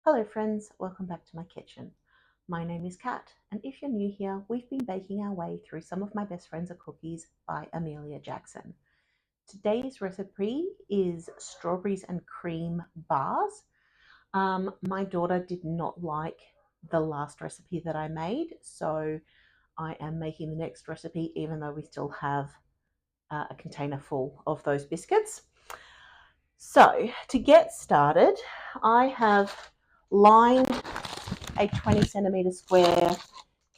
Hello friends, welcome back to my kitchen. My name is Kat, and if you're new here, we've been baking our way through some of my best friends are cookies by Emelia Jackson. Today's recipe is strawberries and cream bars. My daughter did not like the last recipe that I made, so I am making the next recipe even though we still have a container full of those biscuits. So to get started, I have lined a 20 centimeter square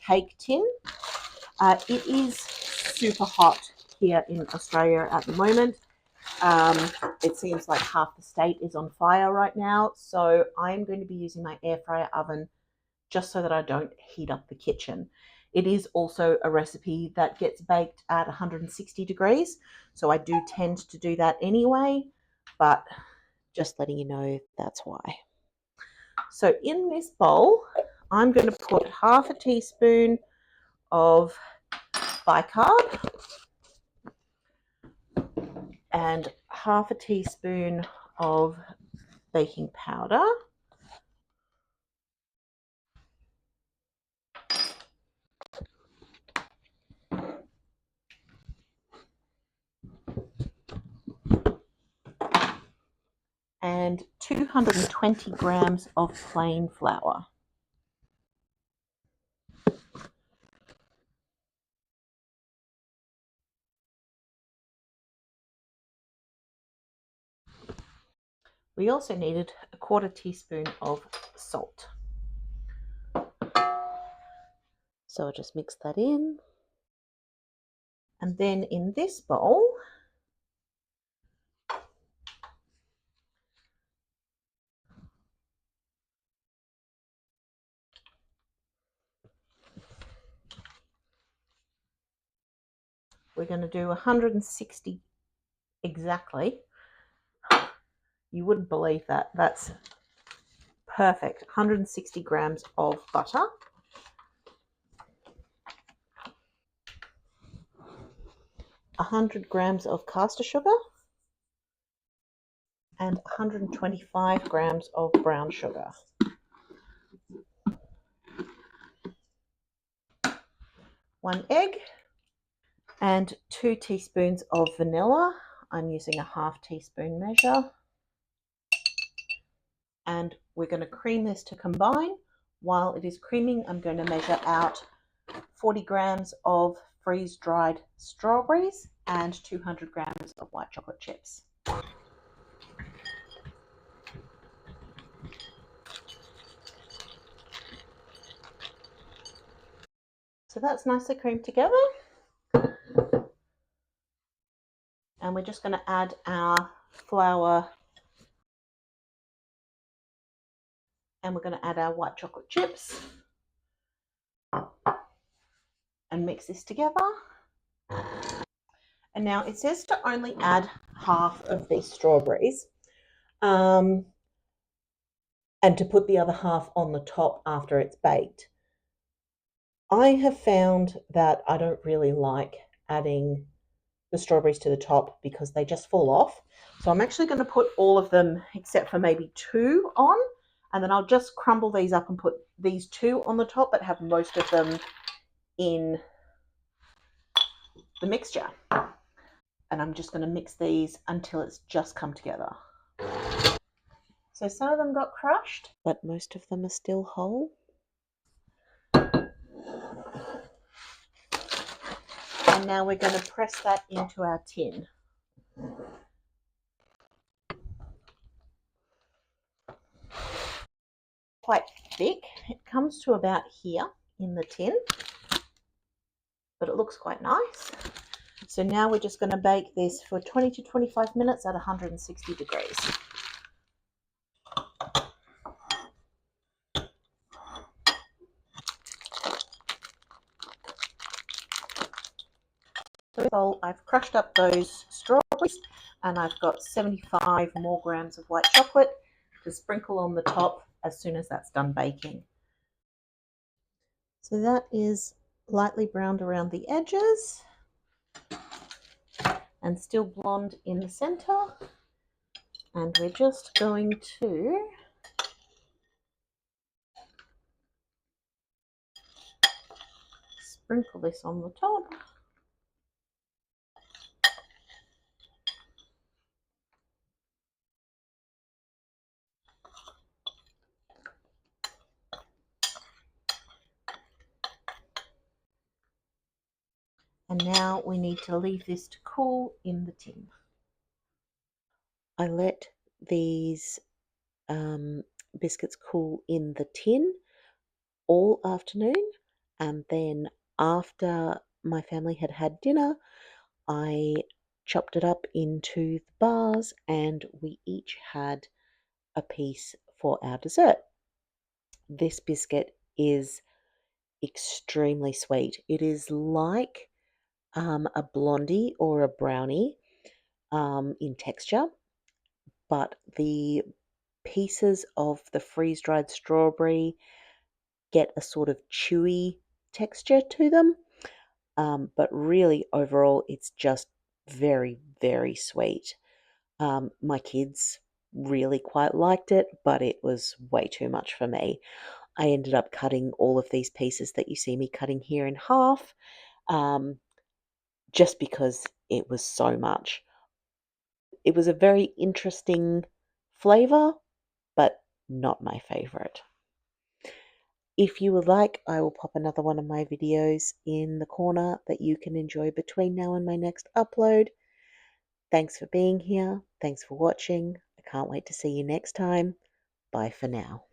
cake tin. It is super hot here in Australia at the moment. It seems like half the state is on fire right now, so I'm going to be using my air fryer oven just so that I don't heat up the kitchen. It is also a recipe that gets baked at 160 degrees, so I do tend to do that anyway, but just letting you know that's why. So in this bowl, I'm going to put half a teaspoon of bicarb and half a teaspoon of baking powder. And 220 grams of plain flour. We also needed a quarter teaspoon of salt. So I'll just mix that in. And then in this bowl, we're going to do 160 exactly. You wouldn't believe that. That's perfect. 160 grams of butter. 100 grams of caster sugar and 125 grams of brown sugar. One egg and 2 teaspoons of vanilla. I'm using a half teaspoon measure. And we're going to cream this to combine. While it is creaming, I'm going to measure out 40 grams of freeze-dried strawberries and 200 grams of white chocolate chips. So that's nicely creamed together. And we're just going to add our flour and we're going to add our white chocolate chips and mix this together. And now it says to only add half of these strawberries and to put the other half on the top after it's baked. I have found that I don't really like adding the strawberries to the top because they just fall off. So I'm actually going to put all of them except for maybe 2 on, and then I'll just crumble these up and put these 2 on the top but have most of them in the mixture. And I'm just going to mix these until it's just come together. So some of them got crushed, but most of them are still whole. And now we're going to press that into our tin. Quite thick. It comes to about here in the tin, but it looks quite nice. So now we're just going to bake this for 20 to 25 minutes at 160 degrees. So I've crushed up those strawberries and I've got 75 more grams of white chocolate to sprinkle on the top as soon as that's done baking. So that is lightly browned around the edges and still blonde in the center. And we're just going to sprinkle this on the top. And now we need to leave this to cool in the tin. I let these biscuits cool in the tin all afternoon, and then after my family had had dinner, I chopped it up into the bars and we each had a piece for our dessert. This biscuit is extremely sweet. It is like a blondie or a brownie in texture, but the pieces of the freeze-dried strawberry get a sort of chewy texture to them. But really, overall, it's just very, very sweet. My kids really quite liked it, but it was way too much for me. I ended up cutting all of these pieces that you see me cutting here in half, just because it was so much. It was a very interesting flavor, but not my favorite. If you would like, I will pop another one of my videos in the corner that you can enjoy between now and my next upload. Thanks for being here. Thanks for watching. I can't wait to see you next time. Bye for now.